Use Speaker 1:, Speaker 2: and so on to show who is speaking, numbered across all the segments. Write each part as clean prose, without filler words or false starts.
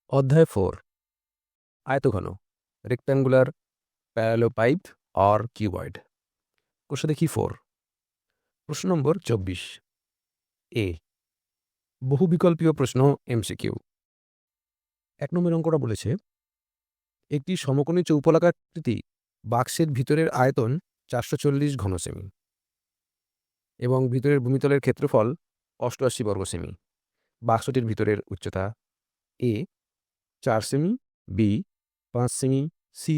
Speaker 1: অধ্যায় 4 আয়তঘন rectangular প্যারালোপাইপ or cuboid. কোষে দেখি 4। প্রশ্ন নম্বর 24 এ। বহু বিকল্পীয় প্রশ্ন এমসিকিউ। 1 নম্বর অঙ্কটা বলেছে একটি সমকোণী চৌপলাকাকৃতি বাক্সের ভিতরের আয়তন 440 ঘন সেমি এবং ভিতরের ভূমিতলের ক্ষেত্রফল 88 বর্গ সেমি। বাক্সটির ভিতরের উচ্চতা এ 4 সেমি, বি 5 সেমি, সি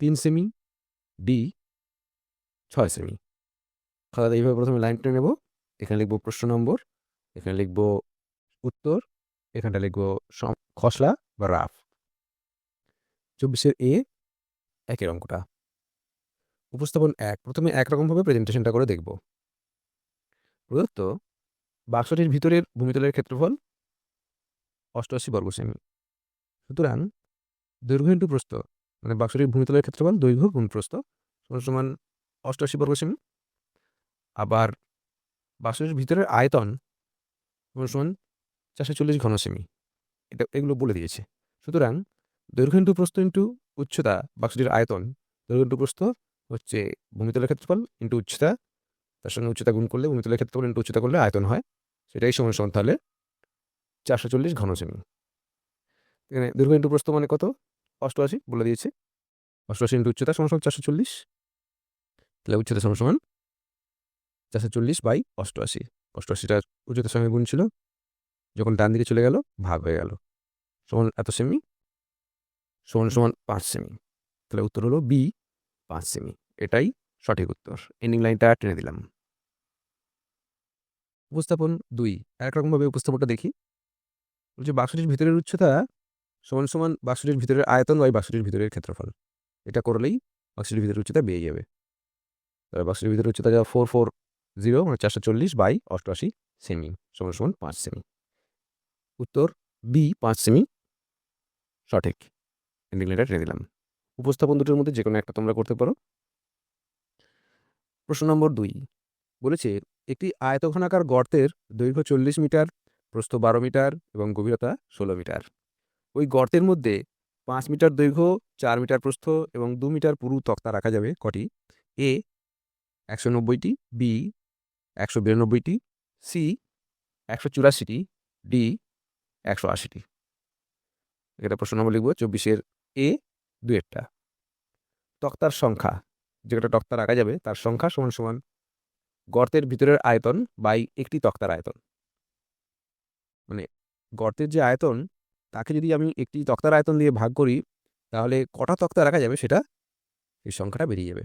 Speaker 1: 3 সেমি, ডি 6 সেমি। খাতাতে এইভাবে প্রথমে লাইন টেনে নেব। এখানে লিখব প্রশ্ন নম্বর, এখানে লিখব উত্তর, এখানটা লিখব খসড়া বা রাফ। 24 এ একের অঙ্কটা উপস্থাপন 1। প্রথমে একরকমভাবে প্রেজেন্টেশনটা করে দেখব। প্রদত্ত বাক্সটির ভিতরের ভূমিতলের ক্ষেত্রফল 88 বর্গ সেমি। সুতরাং দৈর্ঘ্য ইন্টু প্রস্থ, মানে বাক্সটির ভূমিতলের ক্ষেত্রফল দৈর্ঘ্য গুণ প্রস্থ সমান 88 বর্গ সেমি। আবার বাক্সটির ভিতরের আয়তন সমান 440 ঘন সেমি। এগুলো বলে দিয়েছে। সুতরাং দৈর্ঘ্য ইন্টু প্রস্থ ইন্টু উচ্চতা বাক্সটির আয়তন, দৈর্ঘ্য ইন্টু প্রস্থ হচ্ছে ভূমিতলের ক্ষেত্রফল ইন্টু উচ্চতা, তার সঙ্গে উচ্চতা গুণ করলে ভূমিতলের ক্ষেত্রফল ইন্টু উচ্চতা করলে আয়তন হয়, সেটাই সমান সমান তাহলে 440 ঘন সেমি। এখানে দৈর্ঘ্য ইন্টু প্রস্থ মানে কত? 88 বলে দিয়েছে। 88 ইন্টু উচ্চতা সমান সমান 440, তাহলে উচ্চতা সমান সমান 440/88। 88টা উচ্চতার সঙ্গে গুণ ছিল, যখন ডান দিকে চলে গেল ভাগ হয়ে গেল, সমান এত সেমি সমান সমান 5 সেমি। তাহলে উত্তর হলো বি 5 সেমি। এটাই সঠিক উত্তর। এন্ডিং লাইনটা টেনে দিলাম। উপস্থাপন 2। একরকমভাবে উপস্থাপনটা দেখি। বলছে বাক্সটির ভিতরের উচ্চতা সমান সমান বাক্সটির ভিতরের আয়তন বাই বাক্সটির ভিতরের ক্ষেত্রফল। এটা করলেই বাক্সটির ভিতরের উচ্চতা বেরিয়ে যাবে। তাহলে বাক্সটির ভিতরের উচ্চতা যা 440 মানে 440/88 সেমি সমান সমান 5 সেমি। উত্তর বি 5 সেমি সঠিক। এন্ডিং লাইনটা টেনে দিলাম। উপস্থাপন দুটোর মধ্যে যে কোনো একটা তোমরা করতে পারো। প্রশ্ন নম্বর 2 বলেছে একটি আয়তঘনাকার গর্তের দৈর্ঘ্য 40 মিটার, প্রস্থ 12 মিটার এবং গভীরতা 16 মিটার। ওই গর্তের মধ্যে 5 মিটার দৈর্ঘ্য, 4 মিটার প্রস্থ এবং 2 মিটার পুরু তক্তা রাখা যাবে কটি? এ 190টি, বি 192টি, সি 184টি, ডি 180টি। এটা প্রশ্ন নম্বর লিখব 24 এ 2-এরটা। তক্তার সংখ্যা, যেটা তক্তা রাখা যাবে তার সংখ্যা সমান সমান গর্তের ভিতরের আয়তন বাই একটি তক্তার আয়তন। মানে গর্তের যে আয়তন তাকে যদি আমি একটি তক্তার আয়তন দিয়ে ভাগ করি, তাহলে কটা তক্তা রাখা যাবে সেটা এই সংখ্যাটা বেরিয়ে যাবে।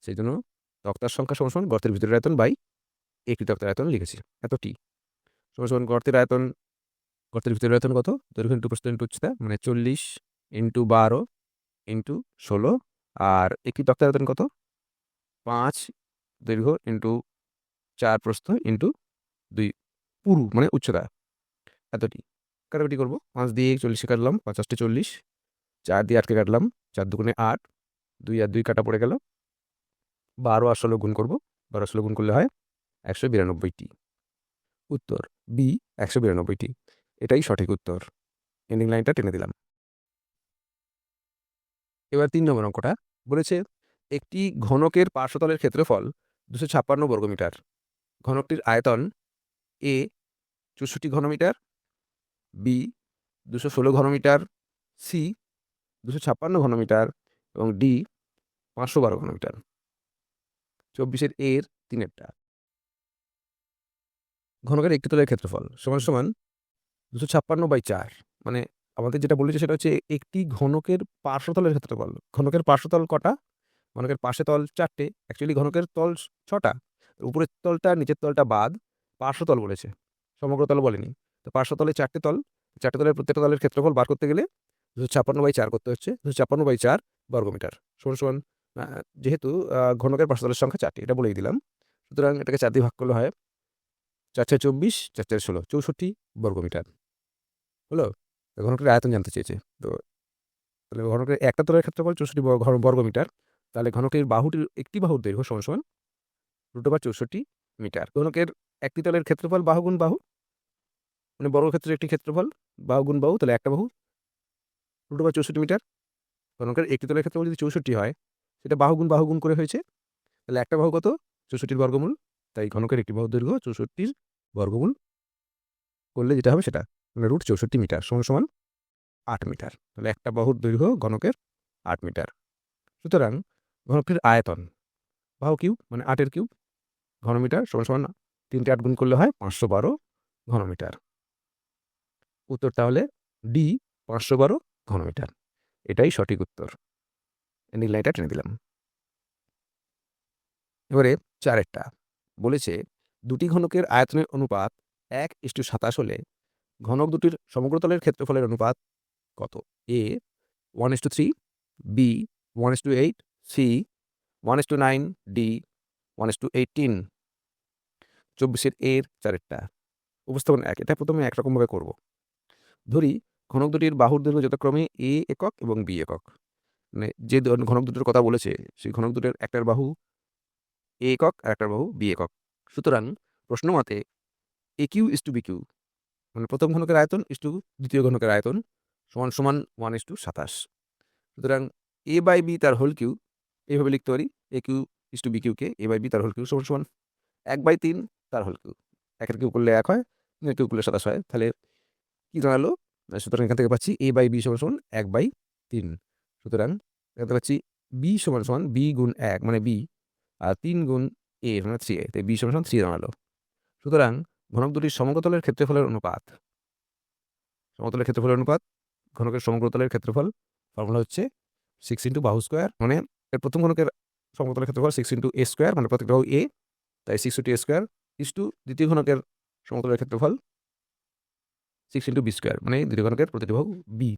Speaker 1: সেই জন্য তক্তার সংখ্যা সমান সমান গর্তের ভিতরের আয়তন বাই একটি তক্তার আয়তন লিখেছি। এতটি সমান সমান গর্তের ভিতরের আয়তন কত? দৈর্ঘ্য ইন্টু প্রস্থ ইন্টু উচ্চতা, মানে 40 ইন্টু 12 ইন্টু 16। আর একটি তক্তার আয়তন কত? 5 দৈর্ঘ্য ইন্টু 4 প্রস্থ ইন্টু 2 পুরু, মানে উচ্চতা। এতটি কাটাকাটি করবো। 5 দিয়ে 40 কাটলাম, 5 8 40, 4 দিয়ে 8কে কাটলাম, 4 দুগুণে 8, 2 আর 2 কাটা পড়ে গেল। 12 আর 16 গুণ করবো, 12 16 গুণ করলে হয় 192টি। উত্তর বি 192টি। এটাই সঠিক উত্তর। এন্ডিং লাইনটা টেনে দিলাম। এবার 3 নম্বর অঙ্কটা বলেছে একটি ঘনকের পার্শ্বতলের ক্ষেত্রফল 256 বর্গমিটার। ঘনকটির আয়তন এ 64 ঘনমিটার, বি 216 ঘনমিটার, সি 256 ঘনমিটার এবং ডি 512 ঘনমিটার। 24 এর 3-এরটা। ঘনকের একটি তলের ক্ষেত্রফল সমান সমান 256/4। মানে আমাদের যেটা বলেছে সেটা হচ্ছে একটি ঘনকের পার্শ্বতলের ক্ষেত্রফল। ঘনকের পার্শ্বতল কটা? ঘনকের পাশে তল 4টে। অ্যাকচুয়ালি ঘনকের তল 6টা। উপরের তলটা নিচের তলটা বাদ পার্শ্বতল বলেছে, সমগ্র তল বলেনি। তো পার্শ্বতলে 4টে তল, 4টে তলের প্রত্যেকটা তলের ক্ষেত্রফল বার করতে গেলে 256/4 করতে হচ্ছে। 256/4 বর্গমিটার সমান সমান, যেহেতু ঘনকের পার্শ্বতলের সংখ্যা 4টি, এটা বলেই দিলাম। সুতরাং এটাকে 4 দিয়ে ভাগ করলে হয় 4 4 24, 4 4 16, 64 বর্গমিটার হলো। ঘনকের আয়তন জানতে চেয়েছে। তো তাহলে ঘনকের একটা তলের ক্ষেত্রফল 64 বর্গমিটার। তাহলে ঘনকের বাহুটির একটি বাহুর দৈর্ঘ্য সমান সমান √64 মিটার। ঘনকের একটি তলের ক্ষেত্রফল বাহু গুণ বাহু মানে বর্গক্ষেত্রের একটি ক্ষেত্রফল বাহু গুণ বাহু, তাহলে একটা বাহু √64 মিটার। ঘনকের একটি তলের ক্ষেত্রফল যদি 64 হয়, সেটা বাহু গুণ করে হয়েছে, তাহলে একটা বাহু কত? 64 বর্গমূল। তাই ঘনকের একটি বাহুর দৈর্ঘ্য 64 বর্গমূল করলে যেটা হবে সেটা মানে √64 মিটার সমান 8 মিটার। তাহলে একটা বাহুর দৈর্ঘ্য ঘনকের 8 মিটার। সুতরাং ঘনকটির আয়তন বাহু কিউব মানে 8-এর কিউব ঘনমিটার সমান 3 কে 8 গুণ করলে হয় 512 ঘনমিটার। উত্তর তাহলে ডি 512 ঘনমিটার। এটাই সঠিক উত্তর। নীল লাইনটা টেনে দিলাম। এবারে 4-এরটা বলেছে দুটি ঘনকের আয়তনের অনুপাত 1:27 হলে ঘনক দুটির সমগ্রতলের ক্ষেত্রফলের অনুপাত কত? এ 1:3, বি 1:8, সি 1:9, ডি 1:18। 24-এর এর 4-এরটা উপস্থাপন 1। এটা প্রথমে একরকমভাবে করব। ধরি ঘনক দুটির বাহুর দৈর্ঘ্য যথাক্রমে এ একক এবং বি একক। মানে যে ঘনক দুটোর কথা বলেছে সেই ঘনক দুটোর একটার বাহু এ একক আর একটার বাহু বি একক। সুতরাং প্রশ্ন মতে এ cube is to B Q মানে প্রথম ঘনকের আয়তন ইস টু দ্বিতীয় ঘনকের আয়তন সমান 1:27। সুতরাং এ বাই বি তার হোল কিউ এইভাবে লিখতে পারি, a cube is to b কিউকে এ বাই বি তার হোল কিউ সমান 1/3 তার হোল কিউ। 1-এর কিউ করলে 1 হয়, 2-এর কিউ করলে 27 হয়। তাহলে কি দাঁড়ালো? সুতরাং এখান থেকে পাচ্ছি এ বাই বি সমান 1/3। সুতরাং এখান থেকে পাচ্ছি বি সমান বি গুণ 1 মানে বি, আর 3 গুণ এ মানে 3a, তাই বি সমান 3 দাঁড়ালো। সুতরাং ঘনক দুটির সমগ্রতলের ক্ষেত্রফলের অনুপাত, সমতলের ক্ষেত্রফলের অনুপাত ঘনকের সমগ্রতলের ক্ষেত্রফল ফর্মুলা হচ্ছে 6 ইন্টু বাহু স্কোয়ার, মানে এর প্রথম ঘনকের সমগ্রতলের ক্ষেত্রফল 6 ইন্টু এ স্কোয়ার মানে প্রত্যেকটা বাহু এ, তাই 6 into a square is to দ্বিতীয় ঘনকের সমতলের ক্ষেত্রফল 6 ইন্টু বি স্কোয়ার মানে দ্বিতীয় ঘনকের প্রতিটি বাহু বি।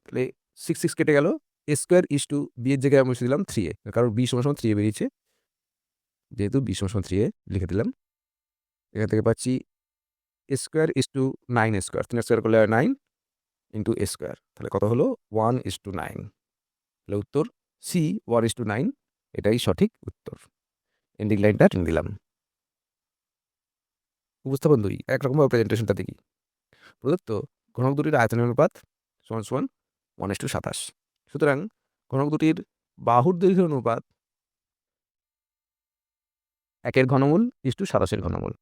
Speaker 1: তাহলে 6 কেটে গেল, এ স্কোয়ার ইস টু বি এর জায়গায় আমি বসে দিলাম 3a, কারণ বি সমান 3a বেরিয়েছে, যেহেতু বি সমান 3a লিখে দিলাম। এখান থেকে পাচ্ছি a square is to 9 square, 3 square করলে 9 ইন্টু এ স্কোয়ার, তাহলে কত হলো 1:9। তাহলে উত্তর সি 1:9, এটাই সঠিক উত্তর। এন্ডিং লাইনটা টেনে দিলাম। উপস্থাপন 2 একরকমভাবে প্রেজেন্টেশনটা দেখি। প্রদত্ত ঘনক দুটির আয়তনের অনুপাত সমান 1:27। সুতরাং ঘনক দুটির বাহুর দৈর্ঘ্যের অনুপাত 1-এর ঘনমূল ইস টু 27-এর ঘনমূল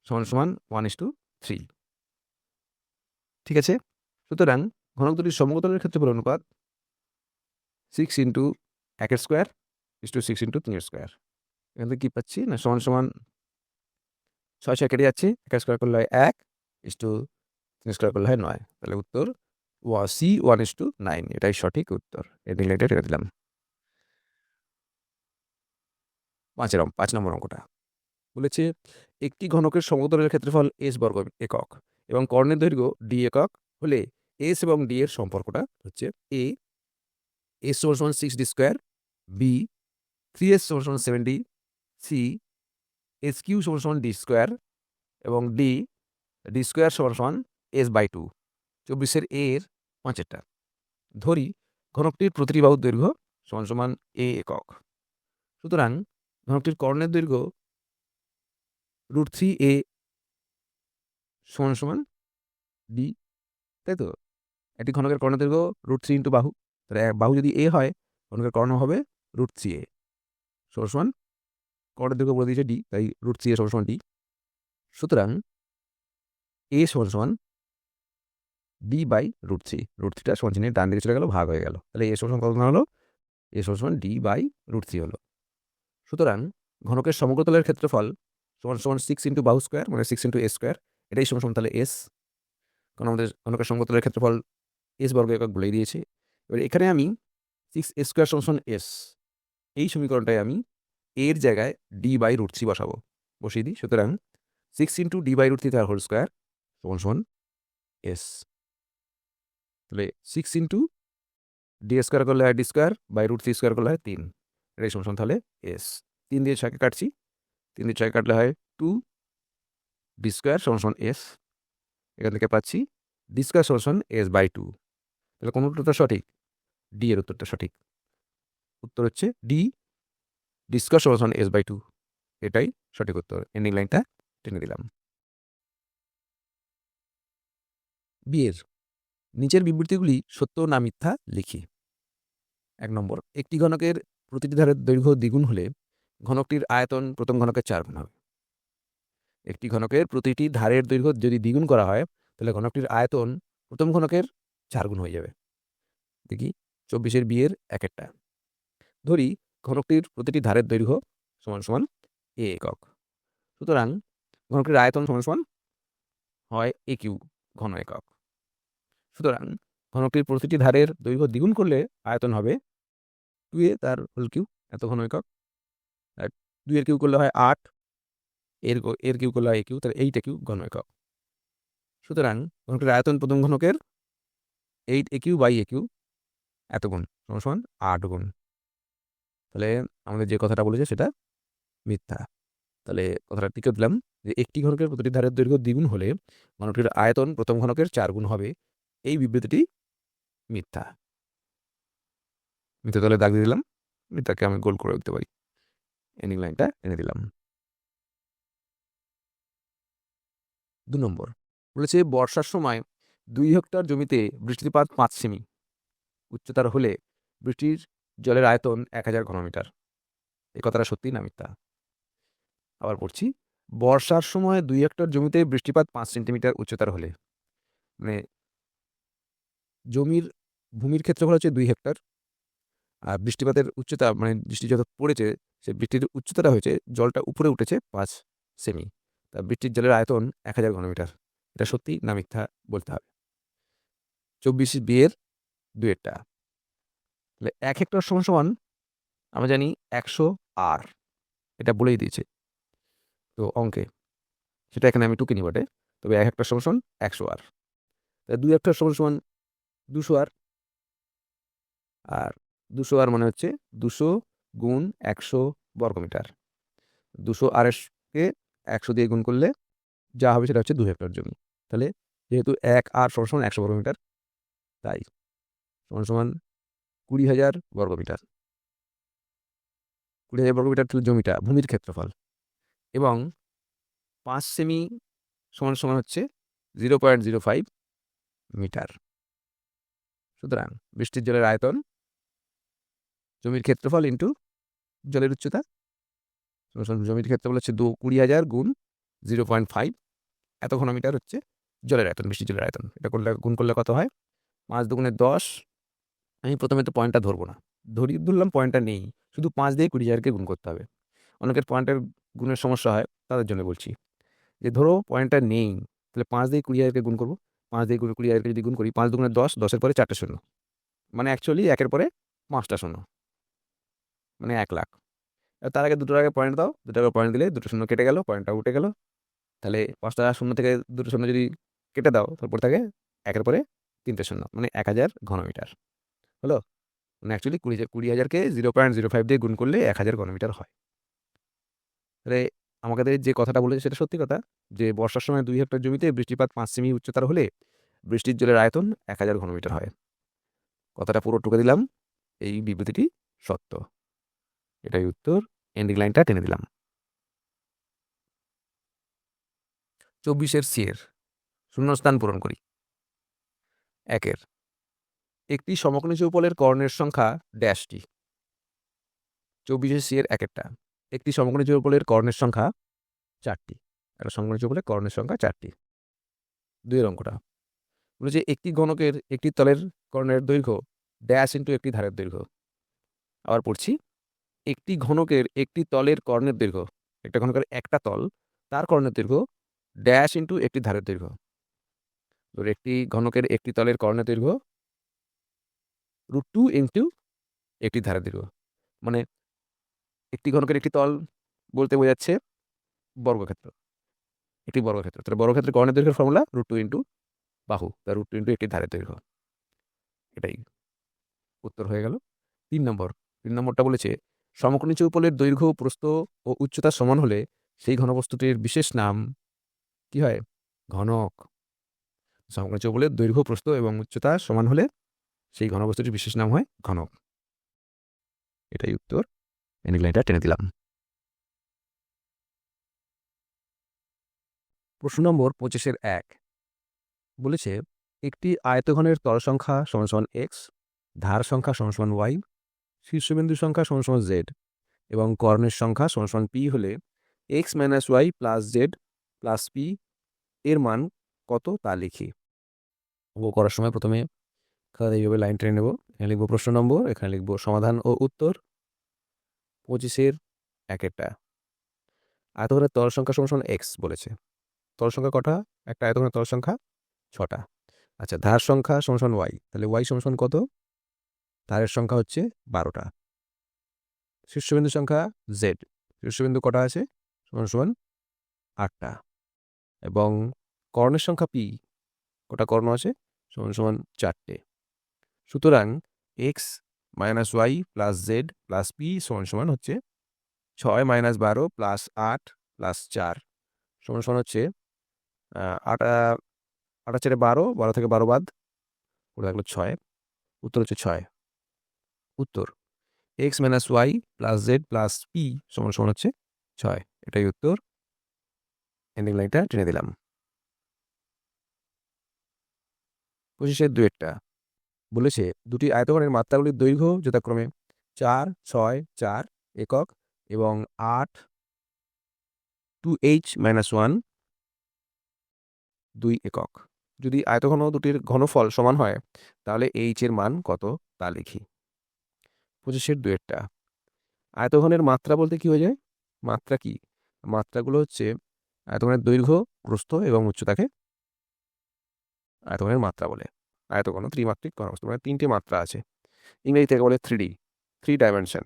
Speaker 1: সমান 1:3। ঠিক আছে। সুতরাং ঘনক দুটির সমগ্রতলের ক্ষেত্রফল অনুপাত 6 ইন্টু 1-এর স্কোয়ার ইস টু 6 ইন্টু 3-এর স্কোয়ার। এখান থেকে কি পাচ্ছি না সমান 6 কেটে যাচ্ছে, 1-এর স্কোয়ার করলে হয় 1 ইস টু 3 স্কোয়ার করলে হয় 9। তাহলে উত্তর সি 1:9, এটাই সঠিক উত্তর। এন্ডিং লাইনটা টেনে দিলাম। 5 নম্বর অঙ্কটা বলেছে একটি ঘনকের সমতলের ক্ষেত্রফল এস বর্গ একক এবং কর্ণের দৈর্ঘ্য ডি একক হলে এস এবং ডি এর সম্পর্কটা হচ্ছে এ এস সমান 6d স্কোয়ার, বি 3s সমান 7d, সি এস কিউ সমান ডি স্কোয়ার এবং ডি ডি স্কোয়ার সমান s/2। 24-এর এর 5-এরটা ধরি ঘনকটির প্রতিটি বাহুর দৈর্ঘ্য সমান এ একক। সুতরাং ঘনকটির কর্ণের দৈর্ঘ্য √3a সমান ডি, তাই তো? একটি ঘনকের কর্ণের দৈর্ঘ্য √3 ইন্টু বাহু, তাহলে বাহু যদি এ হয় ঘনকের কর্ণ হবে √3a সমান কর্ণের দৈর্ঘ্য বলে দিয়েছে ডি, তাই √3a সমান ডি। সুতরাং এ সমান ডি বাই √3, √3টা সমান চিহ্নের ডান দিকে চলে গেল, ভাগ হয়ে গেল, তাহলে এ সমান কত হলো? এ সমান ডি বাই √3 হলো। সুতরাং ঘনকের সমগ্রতলের ক্ষেত্রফল সমান 6 ইন্টু বাহু স্কোয়ার মানে 6 ইন্টু এ স্কোয়ার, এটাই সমান তাহলে এস, কারণ আমাদের ঘনকের সমগ্রতলের ক্ষেত্রফল এস বর্গ একক বলেই দিয়েছে। এবার এখানে আমি 6a স্কোয়ার সমান এস, এই সমীকরণটায় আমি এর জায়গায় ডি বাই √3 বসাবো, বসিয়ে দিই। সুতরাং 6 ইন্টু ডি বাই √3 তার হোল স্কোয়ার সমান এস। তাহলে 6 ইন্টু ডি স্কোয়ার করলে হয় ডি স্কোয়ার বাই √3 স্কোয়ার করলে হয় 3, এটাই সমান তাহলে এস। 3 দিয়ে 6কে কাটছি, 3 দিয়ে 6 কাটলে হয় 2 ডি স্কোয়ার সমান এস। এখান থেকে পাচ্ছি ডি স্কোয়ার সমান s/2। তাহলে কোন উত্তরটা সঠিক? ডি এর উত্তরটা সঠিক। উত্তর হচ্ছে ডি, ডি স্কোয়ার সমান s/2, এটাই সঠিক উত্তর। এন্ডিং লাইনটা টেনে দিলাম। বিয়ের নিচের বিবৃতিগুলি সত্য না মিথ্যা লিখি। 1 নম্বর, একটি ঘনকের প্রতিটি ধারের দৈর্ঘ্য দ্বিগুণ হলে ঘনকটির আয়তন প্রথম ঘনকের 4 গুণ হবে। একটি ঘনকের প্রতিটি ধারের দৈর্ঘ্য যদি দ্বিগুণ করা হয় তাহলে ঘনকটির আয়তন প্রথম ঘনকের 4 গুণ হয়ে যাবে। দেখি 24-এর বিয়ের 1-একটা। ধরি ঘনকটির প্রতিটি ধারের দৈর্ঘ্য সমান সমান a একক। সুতরাং ঘনকটির আয়তন সমান সমান হয় a কিউ ঘন একক। সুতরাং ঘনকটির প্রতিটি ধারের দৈর্ঘ্য দ্বিগুণ করলে আয়তন হবে 2a তার হোল কিউ এত ঘন একক। আর 2 এর কিউ করলে হয় 8, এর কিউ করলে হয় a কিউ, তাহলে 8 a কিউ ঘন একক। সুতরাং ঘনকটির আয়তন প্রথম ঘনকের 8 a cube by a cube এত গুণ সমান সমান 8 গুণ। তাহলে আমাদের যে কথাটা বলেছে সেটা মিথ্যা। তাহলে কথাটা টিকে দিলাম যে একটি ঘনকের প্রতিটি ধারের দৈর্ঘ্য দ্বিগুণ হলে ঘনকটির আয়তন প্রথম ঘনকের 4 গুণ হবে, এই বিবৃতিটি মিথ্যা। মিথ্যা তাহলে দাগ দিয়ে দিলাম, মিথ্যাকে আমি গোল করে দিতে পারি। এন্ডিং লাইনটা এনে দিলাম। 2 নম্বর বলেছে বর্ষার সময় 2 হেক্টর জমিতে বৃষ্টিপাত 5 সেমি উচ্চতার হলে বৃষ্টির জলের আয়তন 1000 ঘনমিটার। এই কথাটা সত্যি না মিথ্যা? আবার পড়ছি, বর্ষার সময় 2 হেক্টর জমিতে বৃষ্টিপাত 5 সেন্টিমিটার উচ্চতার হলে, মানে ভূমির ক্ষেত্রফল হচ্ছে 2 হেক্টর, আর বৃষ্টিপাতের উচ্চতা মানে বৃষ্টি যত পড়েছে সে বৃষ্টির উচ্চতাটা হয়েছে, জলটা উপরে উঠেছে 5 সেমি, তা বৃষ্টির জলের আয়তন 1000 ঘনমিটার। এটা সত্যি না মিথ্যা বলতে হবে। 24 বিয়ের 2-একটা। তাহলে 1 হেক্টর সমান সমান আমরা জানি 100 আর, এটা বলেই দিয়েছে তো অঙ্কে, সেটা এখানে আমি টুকে নি বটে, তবে 1 হেক্টর সমান সমান 100 আর। তাহলে 2 হেক্টর সমান সমান 200 আর, আর 200 আর মানে হচ্ছে 200 গুণ 100 বর্গমিটার। 200 আর কে 100 দিয়ে গুণ করলে যা হবে সেটা হচ্ছে 2 হেক্টর জমি। তাহলে যেহেতু 1 আর সমান সমান 100 বর্গমিটার, তাই সমান সমান 20,000 বর্গমিটার। 20,000 বর্গমিটার ছিল জমিটা, ভূমির ক্ষেত্রফল, এবং 5 সেমি সমান সমান হচ্ছে 0.05 মিটার। সুতরাং বৃষ্টির জলের আয়তন জমির ক্ষেত্রফল ইন্টু জলের উচ্চতা, জমির ক্ষেত্রফল হচ্ছে 20,000 গুণ 0.5 এত ঘনমিটার হচ্ছে জলের আয়তন, বৃষ্টির জলের আয়তন। এটা করলে গুণ করলে কত হয়? 5 দুগুণে 10। আমি প্রথমে তো পয়েন্টটা ধরবো না, ধরলাম পয়েন্টটা নেই, শুধু 5 দিয়ে 20,000কে গুণ করতে হবে। অনেকের পয়েন্টের গুণের সমস্যা হয়, তাদের জন্য বলছি যে ধরো পয়েন্টটা নেই, তাহলে 5 দিয়ে 20,000কে গুণ করবো। 5 দিয়ে 20,000কে যদি গুণ করি, 5 দুগুণে 10, 10-এর পরে 4টে শূন্য, মানে অ্যাকচুয়ালি 1-এর পরে 5টা শূন্য, মানে 1 লাখ। তার আগে 2টোর আগে পয়েন্ট দাও, 2টো আগে পয়েন্ট দিলে 2টো শূন্য কেটে গেল, পয়েন্টটা উঠে গেল। তাহলে 5টা শূন্য থেকে 2টো শূন্য যদি কেটে দাও, তারপর থাকে 1-এর পরে 3টে শূন্য, মানে 1000 ঘনমিটার হলো। মানে অ্যাকচুয়ালি 20,000কে 0.05 দিয়ে গুণ করলে 1000 ঘনমিটার হয়। তাহলে আমাদের যে কথাটা বলেছে সেটা সত্যি কথা, যে বর্ষার সময় 2 হেক্টর জমিতে বৃষ্টিপাত 5 সেমি উচ্চতার হলে বৃষ্টির জলের আয়তন 1000 ঘনমিটার হয়। কথাটা পুরো টুকে দিলাম, এই বিবৃতিটি সত্য। এটাই উত্তর। এন্ডিং লাইনটা টেনে দিলাম। 24-এর সি-এর শূন্যস্থান পূরণ করি। 1-এর একটি সমকোণী চৌপলের কর্ণের সংখ্যা ড্যাশটি। 24-এর সি-এর 1-একটা একটি সমকোণী চৌপলের কর্ণের সংখ্যা 4টি। একটা সমকোণী চৌপলের কর্ণের সংখ্যা 4টি। 2-এর অঙ্কটা বলেছে একটি ঘনকের একটি তলের কর্ণের দৈর্ঘ্য ড্যাশ ইন্টু একটি ধারের দৈর্ঘ্য। আবার পড়ছি, একটি ঘনকের একটি তলের কর্ণের দৈর্ঘ্য, একটা ঘনকের একটা তল, তার কর্ণের দৈর্ঘ্য ড্যাশ ইন্টু একটি ধারের দৈর্ঘ্য। ধর একটি ঘনকের একটি তলের কর্ণের দৈর্ঘ্য √2 ইন্টু একটি ধারের দৈর্ঘ্য। মানে একটি ঘনকের একটি তল বলতে বোঝাচ্ছে বর্গক্ষেত্র, একটি বর্গক্ষেত্র। তাহলে বর্গক্ষেত্রের কর্ণের দৈর্ঘ্যের ফর্মুলা √2 ইন্টু বাহু, তার √2 ইন্টু একটি ধারের দৈর্ঘ্য। এটাই উত্তর হয়ে গেল। 3 নম্বরটা বলেছে সমকোণী চৌপলের দৈর্ঘ্য, প্রস্থ ও উচ্চতা সমান হলে সেই ঘনবস্তুটির বিশেষ নাম কি হয়? ঘনক। সমকোণী চৌপলের দৈর্ঘ্য, প্রস্থ এবং উচ্চতা সমান হলে সেই ঘনবস্তুটির বিশেষ নাম হয় ঘনক। এটাই উত্তর। এন্ডিং লাইনটা টেনে দিলাম। প্রশ্ন নম্বর 25-1 বলেছে একটি আয়তঘনের তল সংখ্যা সমান সমান এক্স, ধার সংখ্যা সমান সমান ওয়াই, শীর্ষবিন্দু সংখ্যা সমান সমান জেড এবং কর্ণের সংখ্যা সমান সমান পি হলে x minus y plus z plus p এর মান কত তা লিখি। ও করার সময় প্রথমে এইভাবে লাইন টেনে নেব। এখানে লিখবো প্রশ্ন নম্বর, এখানে লিখবো সমাধান ও উত্তর। 25-1 আয়তঘনের তল সংখ্যা সমান সমান এক্স বলেছে। তল সংখ্যা কটা? একটা আয়তঘনের তল সংখ্যা 6টা। আচ্ছা, ধার সংখ্যা সমান সমান ওয়াই, তাহলে ওয়াই সমান সমান কত? ধারের সংখ্যা হচ্ছে 12টা। শীর্ষবিন্দু সংখ্যা জেড, শীর্ষবিন্দু কটা আছে? সমান সমান 8টা। এবং কর্ণের সংখ্যা পি, কটা কর্ণ আছে? সমান সমান 4টে। সুতরাং x minus y plus z plus p সমান সমান হচ্ছে 6 মাইনাস 12 প্লাস 8 প্লাস 4 সমান সমান হচ্ছে 8 8 4 12, 12 থেকে 12 বাদ পড়ে থাকলো 6। উত্তর হচ্ছে 6। উত্তর x minus y plus z plus p সমান সমান হচ্ছে 6। এটাই উত্তর। এন্ডিং লাইনটা টেনে দিলাম। 25-2 বলেছে দুটি আয়তঘনের মাত্রাগুলির দৈর্ঘ্য যথাক্রমে 4, 6, 4 একক এবং 8 2h-1 2 একক। যদি আয়তঘন দুটির ঘনফল সমান হয় তাহলে এইচ এর মান কত তা লিখি। 25-2 আয়তঘনের মাত্রা বলতে কি হয়ে যায়? মাত্রা কি? মাত্রাগুলো হচ্ছে আয়তঘনের দৈর্ঘ্য, প্রস্থ এবং উচ্চতাকে আয়তঘনের মাত্রা বলে। আয়তঘন ত্রিমাত্রিক ঘনবস্তু, মানে 3টে মাত্রা আছে। ইংরেজি থেকে বলে 3D, 3 ডাইমেনশন।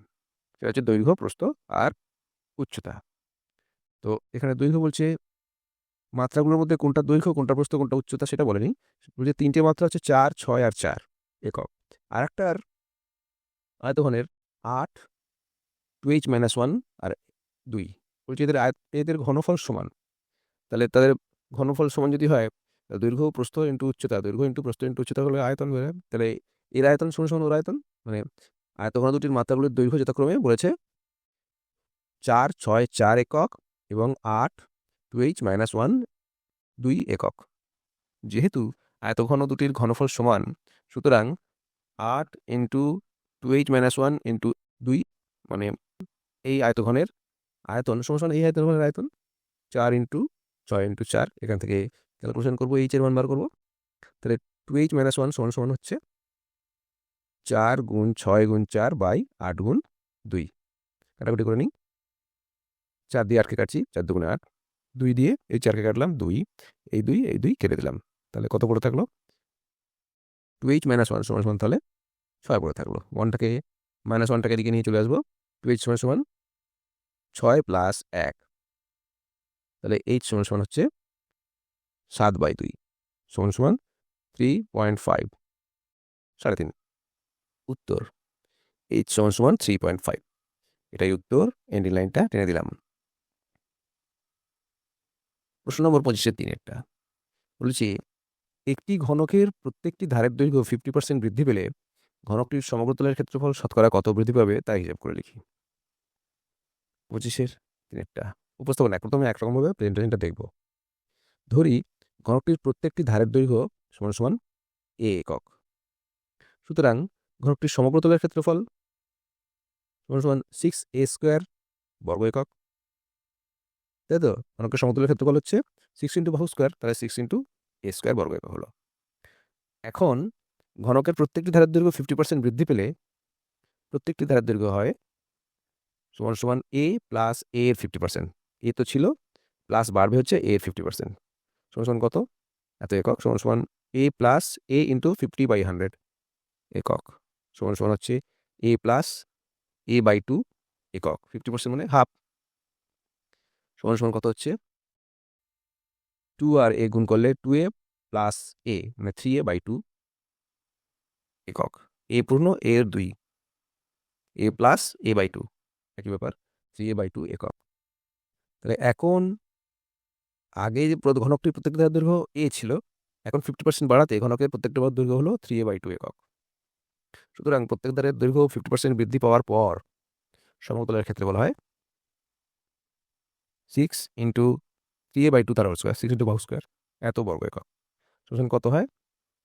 Speaker 1: সেটা হচ্ছে দৈর্ঘ্য, প্রস্থ আর উচ্চতা। তো এখানে দৈর্ঘ্য বলছে মাত্রাগুলোর মধ্যে কোনটা দৈর্ঘ্য, কোনটা প্রস্থ, কোনটা উচ্চতা সেটা বলেনি। বলছে 3টে মাত্রা হচ্ছে 4, 6 আর 4 একক। আর একটার আয়তঘনের 8 2h-1 আর 2 বলছে এদের ঘনফল সমান। তাহলে তাদের ঘনফল সমান যদি হয়, দৈর্ঘ্য প্রস্থ ইন্টু উচ্চতা, দৈর্ঘ্য ইন্টু প্রস্থ ইন্টু উচ্চতা হলে আয়তন বেরোয়। তাহলে এর আয়তন সমান সমান ওর আয়তন, মানে আয়তঘন দুটির মাত্রাগুলির দৈর্ঘ্য যথাক্রমে বলেছে 4, 6, 4 একক এবং 8 2h-1 2 একক। যেহেতু আয়তঘন দুটির ঘনফল সমান, সুতরাং 8 ইন্টু 2h-1 ইন্টু 2 মানে এই আয়তঘনের আয়তন সমান সমান এই আয়তঘনের আয়তন 4 ইন্টু 6 ইন্টু 4। এখান থেকে ক্যালকুলেশন করবো, এইচ এর মান বার করবো। তাহলে 2h-1 সমান সমান হচ্ছে 4 গুণ 6 গুণ 4 বাই 8 গুণ 2। কাটাকুটি করে নিই। 4 দিয়ে 8কে কাটছি, 4 দুগুণে 8, 2 দিয়ে এই 4কে কাটলাম 2, এই 2 এই 2 কেটে দিলাম। তাহলে কত পড়ে থাকলো? 2h-1 সমান সমান তাহলে 6 পড়ে থাকলো। 1টাকে -1টাকে এদিকে নিয়ে চলে আসবো। 2h সমান সমান 6 প্লাস 1, তাহলে h সমান সমান হচ্ছে 7/2 সমান সমান 3.5, 3.5। উত্তর h সমান সমান 3.5। এটাই উত্তর। এন্ডিং লাইনটা টেনে দিলাম। প্রশ্ন নম্বর 25-3 বলেছি একটি ঘনকের প্রত্যেকটি ধারের দৈর্ঘ্য 50% বৃদ্ধি পেলে ঘনকটির সমগ্রতলের ক্ষেত্রফল শতকরা কত বৃদ্ধি পাবে তা হিসাব করে লিখি। 25-3 উপস্থাপনা প্রথমে একরকমভাবে প্রেজেন্টেশনটা দেখব। ধরি ঘনকটির প্রত্যেকটি ধারের দৈর্ঘ্য সমান সমান a একক। সুতরাং ঘনকটির সমগ্রতলের ক্ষেত্রফল সমান সমান 6a² বর্গ একক, তাই তো? ঘনকের সমগ্রতলের ক্ষেত্রফল হচ্ছে 6 ইন্টু বাহু স্কোয়ার, তাহলে 6 ইন্টু a² বর্গ একক হলো। এখন ঘনকের প্রত্যেকটি ধারের দৈর্ঘ্য 50% বৃদ্ধি পেলে প্রত্যেকটি ধারের দৈর্ঘ্য হয় সমান সমান a প্লাস a এর 50%। এ তো ছিল, প্লাস বাড়বে হচ্ছে a এর 50%। সমান সমান কত? এত একক। সমান সমান a প্লাস a ইন্টু 50/100 একক সমান সমান হচ্ছে a প্লাস a/2 একক। 50% মানে হাফ। সমান সমান কত হচ্ছে? 2 আর a গুণ করলে 2a প্লাস a মানে 3a/2 একক। a পূর্ণ a এর 2, a প্লাস a/2 একই ব্যাপার, 3a/2 একক। তাহলে এখন আগে যে ঘনকটির প্রত্যেকটা ধারের দৈর্ঘ্য a ছিল, এখন 50% বাড়াতে ঘনকের প্রত্যেকটা ধারের দৈর্ঘ্য হলো 3a/2 একক। সুতরাং প্রত্যেক ধারের দৈর্ঘ্য 50% বৃদ্ধি পাওয়ার পর সমতলের ক্ষেত্রে বলা হয় 6 ইন্টু 3a/2 তার হোল স্কোয়ার 6 ইন্টু বাহু স্কোয়ার এত বর্গ একক। সমান কত হয়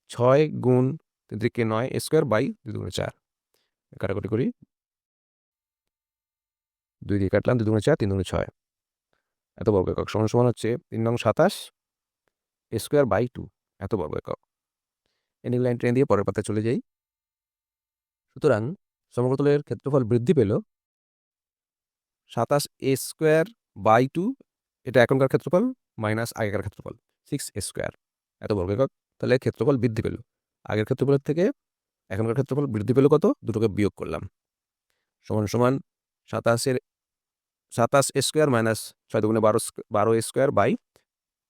Speaker 1: 6 গুণ 3 3 কে 9 a স্কোয়ার বাই 2 2 4 কাটাকুটি করি 2 দিয়ে কাটলাম 2 2 4 3 2 6 এত বর্গ একক সমান সমান হচ্ছে 3 নং 27 a স্কোয়ার বাই 2 এত বর্গ একক। এনিক লাইন ট্রেন দিয়ে পরের পাতায় চলে যাই। সুতরাং সমগ্রতলের ক্ষেত্রফল বৃদ্ধি পেল 27 a স্কোয়ার বাই 2, এটা এখনকার ক্ষেত্রফল মাইনাস আগেকার ক্ষেত্রফল 6 a স্কোয়ার এত বর্গ একক। তাহলে ক্ষেত্রফল বৃদ্ধি পেল, আগের ক্ষেত্রফলের থেকে এখনকার ক্ষেত্রফল বৃদ্ধি পেল কত, দুটোকে বিয়োগ করলাম সমান সমান 27 a স্কোয়ার মাইনাস 6 দুগুণে 12 a স্কোয়ার বাই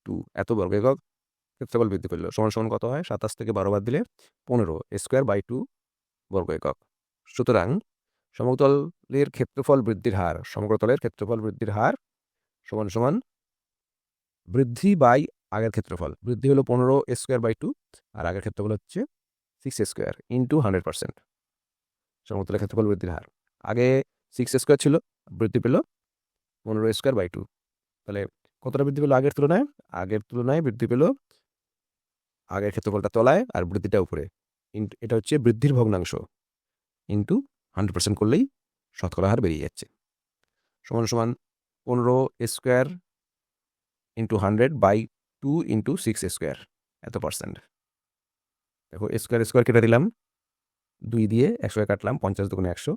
Speaker 1: 2 এত বর্গ একক ক্ষেত্রফল বৃদ্ধি পেল সমান সমান কত হয় 27 থেকে 12 বাদ দিলে 15 a স্কোয়ার বাই 2 বর্গ একক। সুতরাং সমতলের ক্ষেত্রফল বৃদ্ধির হার, সমগ্রতলের ক্ষেত্রফল বৃদ্ধির হার সমান সমান বৃদ্ধি বাই আগের ক্ষেত্রফল। বৃদ্ধি হলো 15 a স্কোয়ার বাই 2 আর আগের ক্ষেত্রফল হচ্ছে 6 a স্কোয়ার ইন্টু 100%। সমতলের ক্ষেত্রফল বৃদ্ধির হার আগে 6 a স্কোয়ার ছিল, বৃদ্ধি পেল 15 a স্কোয়ার বাই 2। তাহলে কতটা বৃদ্ধি পেল আগের তুলনায়? আগের তুলনায় বৃদ্ধি পেল আগের ক্ষেত্রফলটা তলায় আর বৃদ্ধিটা উপরে। এটা হচ্ছে বৃদ্ধির ভগ্নাংশ ইন্টু 100% করলেই শতকরা হার বেরিয়ে যাচ্ছে। সমান সমান 15 a square into 100 by 2 into 6 a square এত পার্সেন্ট। দেখো স্কোয়ার কেটে দিলাম, 2 দিয়ে 100 কাটলাম, 50 দুগুণে 100,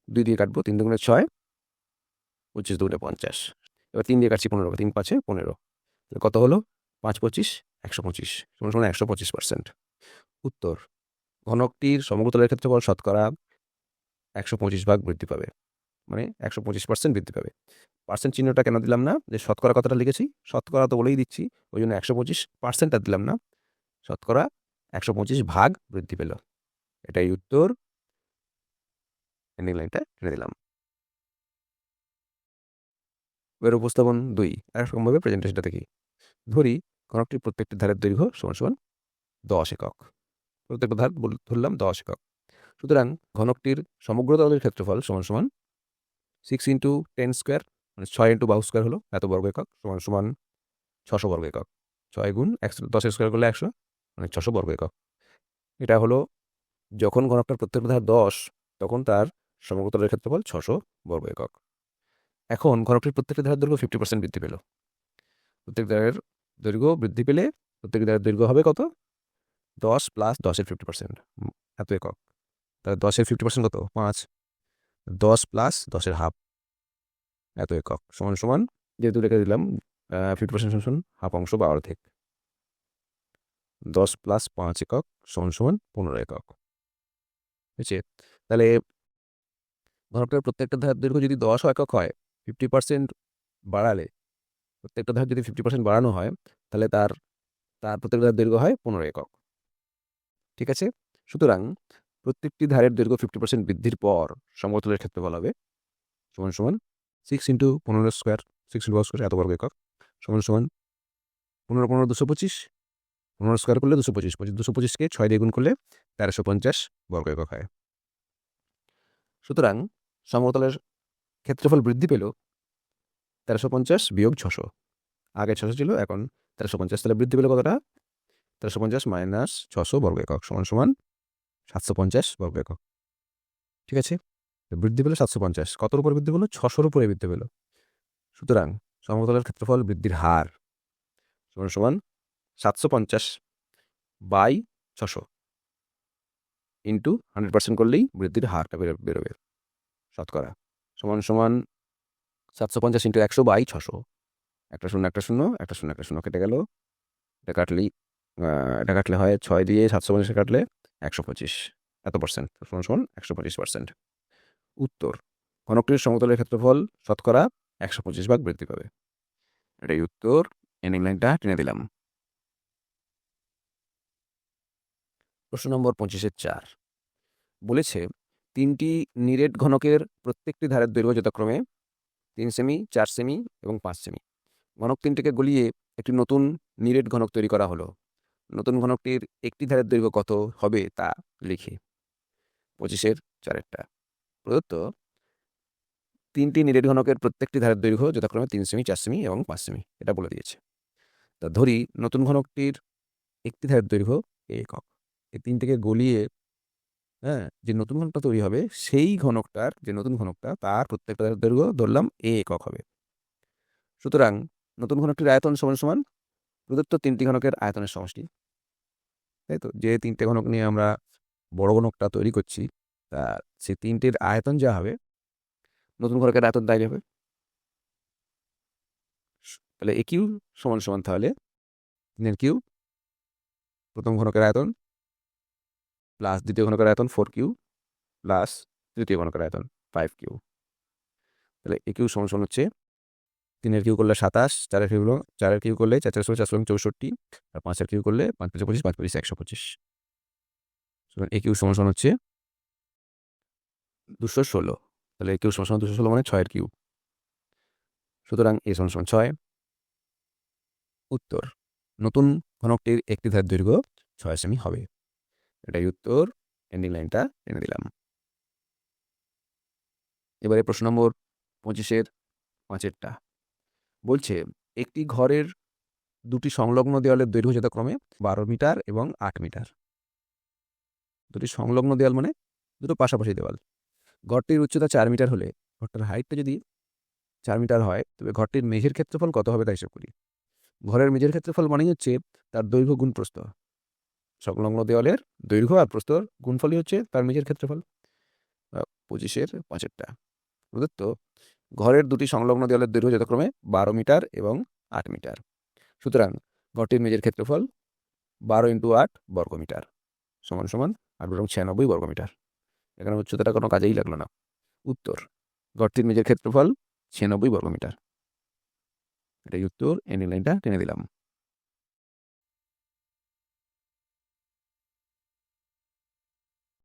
Speaker 1: 2 দিয়ে কাটবো 3 দুগুণে 6, 25 দুগুণে 50। এবার 3 দিয়ে কাটছি 15, 3 5 15, কত হলো 5 25 125 সমান সমান 125%। উত্তর, ঘনকটির সমগ্রতলের ক্ষেত্রফল শতকরা 125 ভাগ বৃদ্ধি পাবে, মানে 125% বৃদ্ধি পাবে। পার্সেন্ট চিহ্নটা কেন দিলাম না, যে শতকরা কথাটা লিখেছি, শতকরা তো বলেই দিচ্ছি, ওই জন্য 125% আর দিলাম না, শতকরা 125 ভাগ বৃদ্ধি পেল। এটাই উত্তর, এন্ডিং লাইনটা টেনে দিলাম। এর উপস্থাপন 2 এরকমভাবে প্রেজেন্টেশনটা দেখি। ধরি ঘনকটির প্রত্যেকটি ধারের দৈর্ঘ্য সমান সমান 10 একক, প্রত্যেকটা ধার ধরলাম 10 একক। সুতরাং ঘনকটির সমগ্র তলের ক্ষেত্রফল সমান সমান 6 ইন্টু 10 স্কোয়ার, মানে 6 ইন্টু বাহু স্কোয়ার হলো এত বর্গ একক সমান সমান 600 বর্গ একক। 6 গুণ 10 স্কোয়ার করলে 100, মানে 600 বর্গ একক। এটা হলো যখন ঘনকটার প্রত্যেকটা ধার 10, তখন তার সমগ্র তলের ক্ষেত্রফল 600 বর্গ একক। এখন ঘনকটির প্রত্যেকটা ধারের দৈর্ঘ্য 50% বৃদ্ধি পেল। প্রত্যেক ধারের দৈর্ঘ্য বৃদ্ধি পেলে প্রত্যেক ধারের দৈর্ঘ্য হবে কত, 10 প্লাস 10-এর 50% এত একক। তাহলে 10-এর 50% কত, 5, 10 প্লাস 10-এর হাফ এত একক সমান সমান, যেহেতু রেখে দিলাম 50% সমান হাফ অংশ বা অর্ধেক, 10 প্লাস 5 একক সমান সমান 15 একক। বুঝছে? তাহলে ঘনকটার প্রত্যেকটা ধার দৈর্ঘ্য যদি 10 একক হয়, 50% বাড়ালে, প্রত্যেকটা ধার যদি 50% বাড়ানো হয়, তাহলে তার প্রত্যেকটা ধার দৈর্ঘ্য হয় 15 একক। ঠিক আছে? সুতরাং প্রত্যেকটি ধারের দৈর্ঘ্য 50% বৃদ্ধির পর সমতলের ক্ষেত্রফল হবে সমান সমান 6 ইন্টু 15 স্কোয়ার, 6 ইন্টু স্কোয়ার এত বর্গ একক সমান সমান 15 15 225, 15 স্কোয়ার করলে 225, 225কে 6 দিয়ে গুণ করলে 1350 বর্গ একক হয়। সুতরাং সমতলের ক্ষেত্রফল বৃদ্ধি পেল 1350 বিয়োগ 600, আগে 600 ছিল, এখন 1350, তাহলে বৃদ্ধি পেল কতটা, 1350 মাইনাস 600 বর্গ একক সমান সমান 750 বর্গ একক। ঠিক আছে? বৃদ্ধি পেল 750, কতর উপরে বৃদ্ধি পেল, 600-র উপরে বৃদ্ধি পেল। সুতরাং সমতলের ক্ষেত্রফল বৃদ্ধির হার সমান সমান 750 বাই 600 ইন্টু 100% করলেই বৃদ্ধির হারটা বেরোবে শতকরা সমান সমান 750 ইন্টু 100 বাই 600, একটা শূন্য একটা শূন্য একটা শূন্য একটা শূন্য কেটে গেল, এটা কাটলে হয় 6 দিয়ে 750 কাটলে 125 এত পার্সেন্ট সমান সমান 125%। উত্তর, ঘনকটির সমতলের ক্ষেত্রফল শতকরা 125 ভাগ বৃদ্ধি পাবে। এটাই উত্তর, এন্ডিং লাইনটা টেনে দিলাম। প্রশ্ন নম্বর 25-4 বলেছে 3টি নিরেট ঘনকের প্রত্যেকটি ধারের দৈর্ঘ্য যথাক্রমে 3 সেমি, 4 সেমি এবং 5 সেমি। ঘনক 3টিকে গলিয়ে একটি নতুন নিরেট ঘনক তৈরি করা হলো। নতুন ঘনকটির একটি ধারের দৈর্ঘ্য কত হবে তা লিখে। 25-4 প্রদত্ত তিনটি নিরেট ঘনকের প্রত্যেকটি ধারের দৈর্ঘ্য যথাক্রমে 3 সেমি, 4 সেমি এবং 5 সেমি, এটা বলে দিয়েছে। তা ধরি নতুন ঘনকটির একটি ধারের দৈর্ঘ্য a একক। এই তিনটিকে গলিয়ে যে নতুন ঘনকটা তৈরি হবে সেই ঘনকটার যে নতুন ঘনকটা তার প্রত্যেকটা ধারের দৈর্ঘ্য ধরলাম a একক হবে। সুতরাং নতুন ঘনকটির আয়তন সমান সমান প্রদত্ত তিনটি ঘনকের আয়তনের সমষ্টি, তাই তো? যে তিনটে ঘনক নিয়ে আমরা বড় ঘনকটা তৈরি করছি, তা সেই তিনটির আয়তন যা হবে নতুন ঘনকের আয়তন তাই হবে। তাহলে এ কিউ সমান সমান তাহলে 3 কিউ প্রথম ঘনকের আয়তন প্লাস দ্বিতীয় ঘনকের আয়তন 4 কিউ প্লাস তৃতীয় ঘনকের আয়তন 5 কিউ। তাহলে এ কিউ সমান সমান হচ্ছে 3 কিউ করলে 27, 4 কিউ করলে 4 4 64, আর 5 কিউ করলে 5 5 25, 5 25 125। সুতরাং এ কিউ সমান সমান হচ্ছে 216। তাহলে এ কিউ সমান সমান 216 মানে 6 কিউ। সুতরাং এ সমান সমান 6। উত্তর, নতুন ঘনকটির একটি ধারের দৈর্ঘ্য 6 সেমি হবে। এটাই উত্তর, এন্ডিং লাইনটা এনে দিলাম। এবারে প্রশ্ন নম্বর 25-এর 5-এরটা বলছে একটি ঘরের দুটি সংলগ্ন দেওয়ালের দৈর্ঘ্য যথাক্রমে 12 মিটার এবং 8 মিটার। দুটি সংলগ্ন দেওয়াল মানে দুটো পাশাপাশি দেওয়াল। ঘরটির উচ্চতা 4 মিটার হলে ঘরটার হাইটটা যদি 4 মিটার হয় তবে ঘরটির মেঝের ক্ষেত্রফল কত হবে তা হিসাব করি। ঘরের মেঝের ক্ষেত্রফল মানেই হচ্ছে তার দৈর্ঘ্য গুণ প্রস্থ। সংলগ্ন দেওয়ালের দৈর্ঘ্য আর প্রস্থর গুণফলই হচ্ছে তার মেঝের ক্ষেত্রফল। 25-এর 5-এরটা প্রদত্ত ঘরের দুটি সংলগ্ন দেওয়ালের দৈর্ঘ্য যথাক্রমে 12 মিটার এবং 8 মিটার। সুতরাং ঘরটির মেঝের ক্ষেত্রফল 12 × 8 বর্গমিটার সমান সমান 8×96 বর্গমিটার। এখানে উচ্চতাটা কোনো কাজেই লাগলো না। উত্তর, ঘরটির মেঝের ক্ষেত্রফল 96 বর্গমিটার। এটাই উত্তর, এন্ডিং লাইনটা টেনে দিলাম।